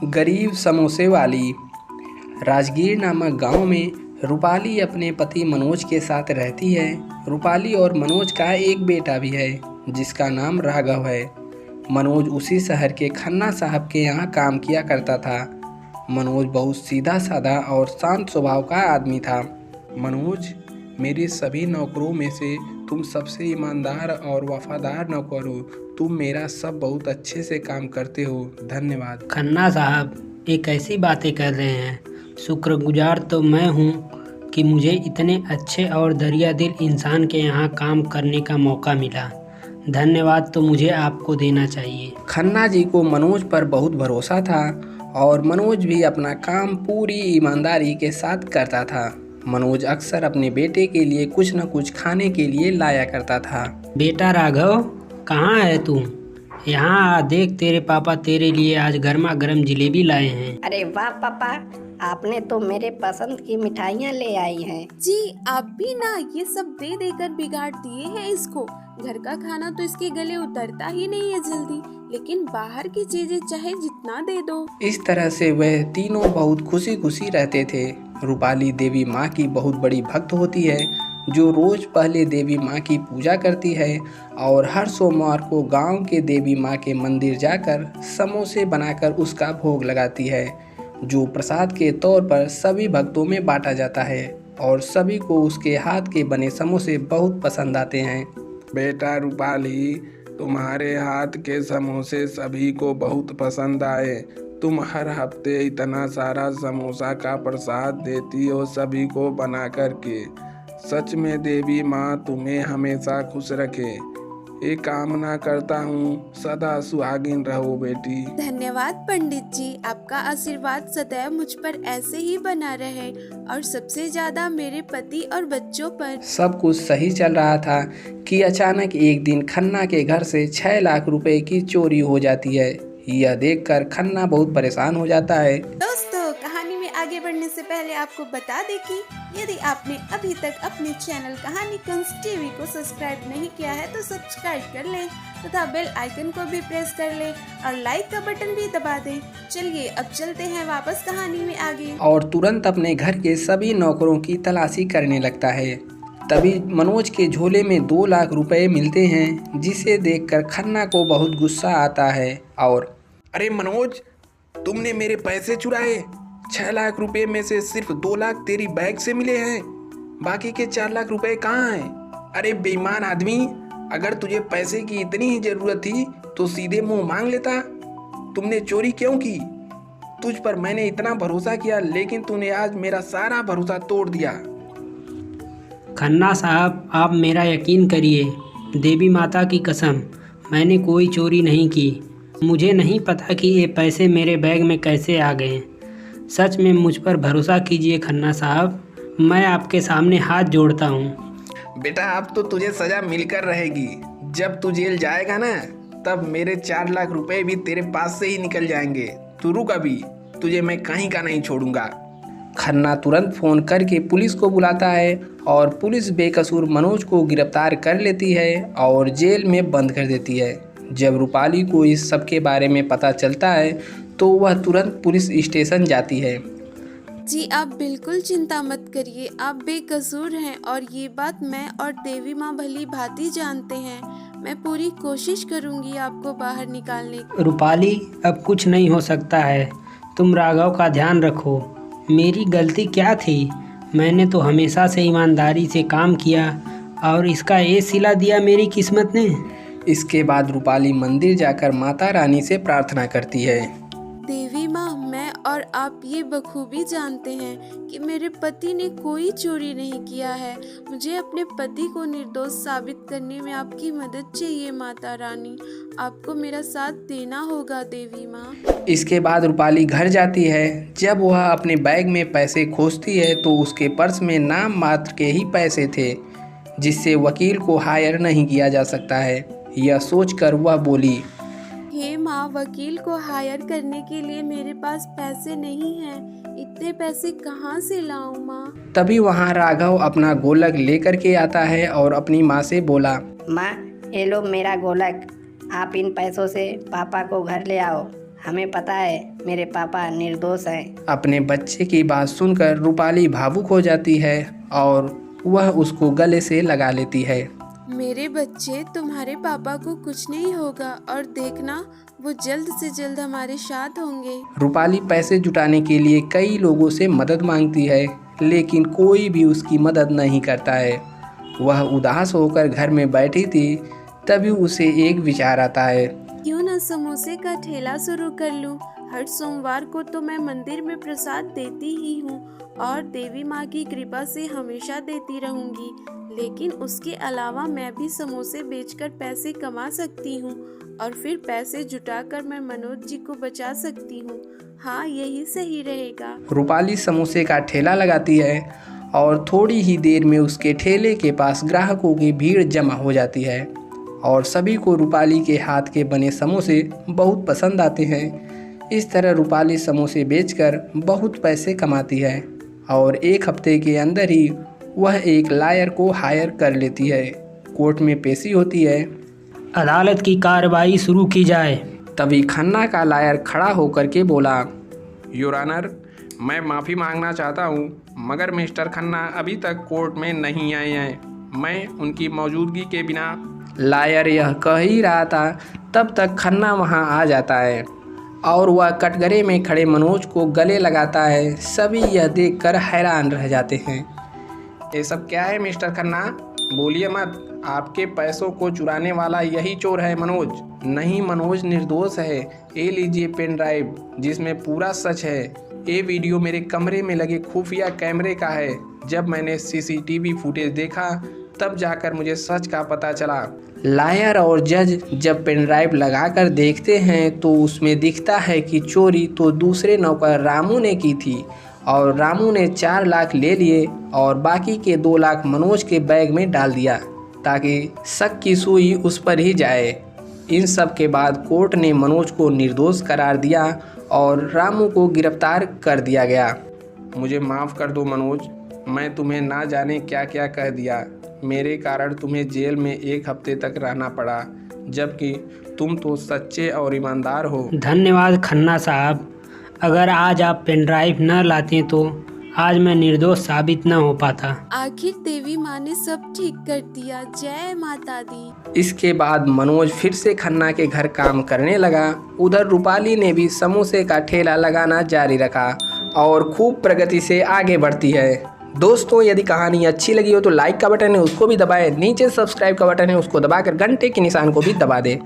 गरीब समोसे वाली। राजगीर नामक गांव में रूपाली अपने पति मनोज के साथ रहती है। रूपाली और मनोज का एक बेटा भी है जिसका नाम राघव है। मनोज उसी शहर के खन्ना साहब के यहाँ काम किया करता था। मनोज बहुत सीधा साधा और शांत स्वभाव का आदमी था। मनोज, मेरे सभी नौकरों में से तुम सबसे ईमानदार और वफादार नौकर हो। तुम मेरा सब बहुत अच्छे से काम करते हो। धन्यवाद। खन्ना साहब, ये कैसी बातें कर रहे हैं। शुक्रगुजार तो मैं हूँ कि मुझे इतने अच्छे और दरिया दिल इंसान के यहाँ काम करने का मौका मिला। धन्यवाद तो मुझे आपको देना चाहिए। खन्ना जी को मनोज पर बहुत भरोसा था और मनोज भी अपना काम पूरी ईमानदारी के साथ करता था। मनोज अक्सर अपने बेटे के लिए कुछ न कुछ खाने के लिए लाया करता था। बेटा राघव, कहाँ है तू? यहाँ आ, देख तेरे पापा तेरे लिए आज गर्मा गर्म जलेबी लाए हैं। अरे वाह पापा, आपने तो मेरे पसंद की मिठाइयाँ ले आई हैं। जी आप भी ना ये सब दे देकर बिगाड़ दिए हैं इसको। घर का खाना तो इसके गले उतरता ही नहीं है जल्दी, लेकिन बाहर की चीजें चाहे जितना दे दो। इस तरह से वह तीनों बहुत खुशी खुशी रहते थे। रूपाली देवी माँ की बहुत बड़ी भक्त होती है जो रोज पहले देवी माँ की पूजा करती है और हर सोमवार को गांव के देवी माँ के मंदिर जाकर समोसे बनाकर उसका भोग लगाती है, जो प्रसाद के तौर पर सभी भक्तों में बांटा जाता है और सभी को उसके हाथ के बने समोसे बहुत पसंद आते हैं। बेटा रूपाली, तुम्हारे हाथ के समोसे सभी को बहुत पसंद आए। तुम हर हफ्ते इतना सारा समोसा का प्रसाद देती हो सभी को बना करके। सच में देवी माँ तुम्हें हमेशा खुश रखे। ये कामना करता हूँ सदा सुहागिन रहो बेटी। धन्यवाद पंडित जी, आपका आशीर्वाद सदैव मुझ पर ऐसे ही बना रहे और सबसे ज्यादा मेरे पति और बच्चों पर। सब कुछ सही चल रहा था कि अचानक एक दिन खन्ना के घर से 6 लाख रुपए की चोरी हो जाती है। यह देखकर खन्ना बहुत परेशान हो जाता है। दोस्तों, कहानी में आगे बढ़ने से पहले आपको बता दें कि यदि आपने अभी तक अपने चैनल कहानी कंस टीवी को सब्सक्राइब नहीं किया है तो सब्सक्राइब कर लें तथा बेल आइकन को भी प्रेस कर लें और लाइक का बटन भी दबा दें। चलिए अब चलते हैं वापस कहानी में आगे। और तुरंत अपने घर के सभी नौकरों की तलाशी करने लगता है। तभी मनोज के झोले में 2 लाख रुपए मिलते हैं, जिसे देखकर खन्ना को बहुत गुस्सा आता है और अरे मनोज, तुमने मेरे पैसे चुराए। 6 लाख रुपए में से सिर्फ 2 लाख तेरी बैग से मिले हैं, बाकी के 4 लाख रुपए कहाँ हैं? अरे बेईमान आदमी, अगर तुझे पैसे की इतनी ही जरूरत थी तो सीधे मुंह मांग लेता। तुमने चोरी क्यों की? तुझ पर मैंने इतना भरोसा किया, लेकिन तूने आज मेरा सारा भरोसा तोड़ दिया। खन्ना साहब, आप मेरा यकीन करिए, देवी माता की कसम, मैंने कोई चोरी नहीं की। मुझे नहीं पता कि ये पैसे मेरे बैग में कैसे आ गए। सच में मुझ पर भरोसा कीजिए खन्ना साहब, मैं आपके सामने हाथ जोड़ता हूँ। बेटा, अब तो तुझे सजा मिलकर रहेगी। जब तू जेल जाएगा ना, तब मेरे 4 लाख रुपए भी तेरे पास से ही निकल जाएंगे। तू रुक अभी, तुझे मैं कहीं का नहीं छोड़ूंगा। खन्ना तुरंत फोन करके पुलिस को बुलाता है और पुलिस बेकसूर मनोज को गिरफ्तार कर लेती है और जेल में बंद कर देती है। जब रूपाली को इस सब के बारे में पता चलता है तो वह तुरंत पुलिस स्टेशन जाती है। जी आप बिल्कुल चिंता मत करिए, आप बेकसूर हैं और ये बात मैं और देवी माँ भली भांति जानते हैं। मैं पूरी कोशिश करूँगी आपको बाहर निकालने की। रूपाली, अब कुछ नहीं हो सकता है। तुम राघव का ध्यान रखो। मेरी गलती क्या थी? मैंने तो हमेशा से ईमानदारी से काम किया और इसका ये सिला दिया मेरी किस्मत ने। इसके बाद रूपाली मंदिर जाकर माता रानी से प्रार्थना करती है। देवी माँ, मैं और आप ये बखूबी जानते हैं कि मेरे पति ने कोई चोरी नहीं किया है। मुझे अपने पति को निर्दोष साबित करने में आपकी मदद चाहिए माता रानी। आपको मेरा साथ देना होगा देवी माँ। इसके बाद रूपाली घर जाती है। जब वह अपने बैग में पैसे खोजती है तो उसके पर्स में नाम मात्र के ही पैसे थे, जिससे वकील को हायर नहीं किया जा सकता है। यह सोचकर वह बोली, हे माँ, वकील को हायर करने के लिए मेरे पास पैसे नहीं हैं। इतने पैसे कहाँ से लाऊं माँ? तभी वहाँ राघव अपना गोलक लेकर के आता है और अपनी माँ से बोला, माँ, ये लो मेरा गोलक, आप इन पैसों से पापा को घर ले आओ। हमें पता है मेरे पापा निर्दोष हैं। अपने बच्चे की बात सुनकर रूपाली भावुक हो जाती है और वह उसको गले से लगा लेती है। मेरे बच्चे, तुम्हारे पापा को कुछ नहीं होगा और देखना वो जल्द से जल्द हमारे साथ होंगे। रूपाली पैसे जुटाने के लिए कई लोगों से मदद मांगती है, लेकिन कोई भी उसकी मदद नहीं करता है। वह उदास होकर घर में बैठी थी, तभी उसे एक विचार आता है। क्यों न समोसे का ठेला शुरू कर लूं? हर सोमवार को तो मैं मंदिर में प्रसाद देती ही हूँ और देवी माँ की कृपा से हमेशा देती रहूंगी। लेकिन उसके अलावा मैं भी समोसे बेचकर पैसे कमा सकती हूँ और फिर पैसे जुटाकर मैं मनोज जी को बचा सकती हूँ। हाँ, यही सही रहेगा। रूपाली समोसे का ठेला लगाती है और थोड़ी ही देर में उसके ठेले के पास ग्राहकों की भीड़ जमा हो जाती है और सभी को रूपाली के हाथ के बने समोसे बहुत पसंद आते हैं। इस तरह रूपाली समोसे बेचकर बहुत पैसे कमाती है और एक हफ्ते के अंदर ही वह एक लायर को हायर कर लेती है। कोर्ट में पेशी होती है। अदालत की कार्रवाई शुरू की जाए। तभी खन्ना का लायर खड़ा होकर के बोला, योर ऑनर, मैं माफ़ी मांगना चाहता हूँ, मगर मिस्टर खन्ना अभी तक कोर्ट में नहीं आए हैं। मैं उनकी मौजूदगी के बिना। लायर यह कह ही रहा था, तब तक खन्ना वहां आ जाता है और वह कटघरे में खड़े मनोज को गले लगाता है। सभी यह देखकर हैरान रह जाते हैं। ये सब क्या है मिस्टर खन्ना? बोलिए मत, आपके पैसों को चुराने वाला यही चोर है मनोज। नहीं, मनोज निर्दोष है। ये लीजिए पेन ड्राइव जिसमें पूरा सच है। ये वीडियो मेरे कमरे में लगे खुफिया कैमरे का है। जब मैंने सीसीटीवी फुटेज देखा तब जाकर मुझे सच का पता चला। लायर और जज जब पेन ड्राइव लगाकर देखते हैं तो उसमें दिखता है कि चोरी तो दूसरे नौकर रामू ने की थी और रामू ने 4 लाख ले लिए और बाकी के 2 लाख मनोज के बैग में डाल दिया ताकि शक की सुई उस पर ही जाए। इन सब के बाद कोर्ट ने मनोज को निर्दोष करार दिया और रामू को गिरफ्तार कर दिया गया। मुझे माफ़ कर दो मनोज, मैं तुम्हें ना जाने क्या क्या कह दिया। मेरे कारण तुम्हें जेल में 1 हफ्ते तक रहना पड़ा, जबकि तुम तो सच्चे और ईमानदार हो। धन्यवाद खन्ना साहब। अगर आज आप पेन ड्राइव न लाते तो आज मैं निर्दोष साबित न हो पाता। आखिर देवी माँ ने सब ठीक कर दिया। जय माता दी। इसके बाद मनोज फिर से खन्ना के घर काम करने लगा। उधर रूपाली ने भी समोसे का ठेला लगाना जारी रखा और खूब प्रगति से आगे बढ़ती है। दोस्तों, यदि कहानी अच्छी लगी हो तो लाइक का बटन है उसको भी दबाएं, नीचे सब्सक्राइब का बटन है उसको दबाकर घंटे के निशान को भी दबा दें।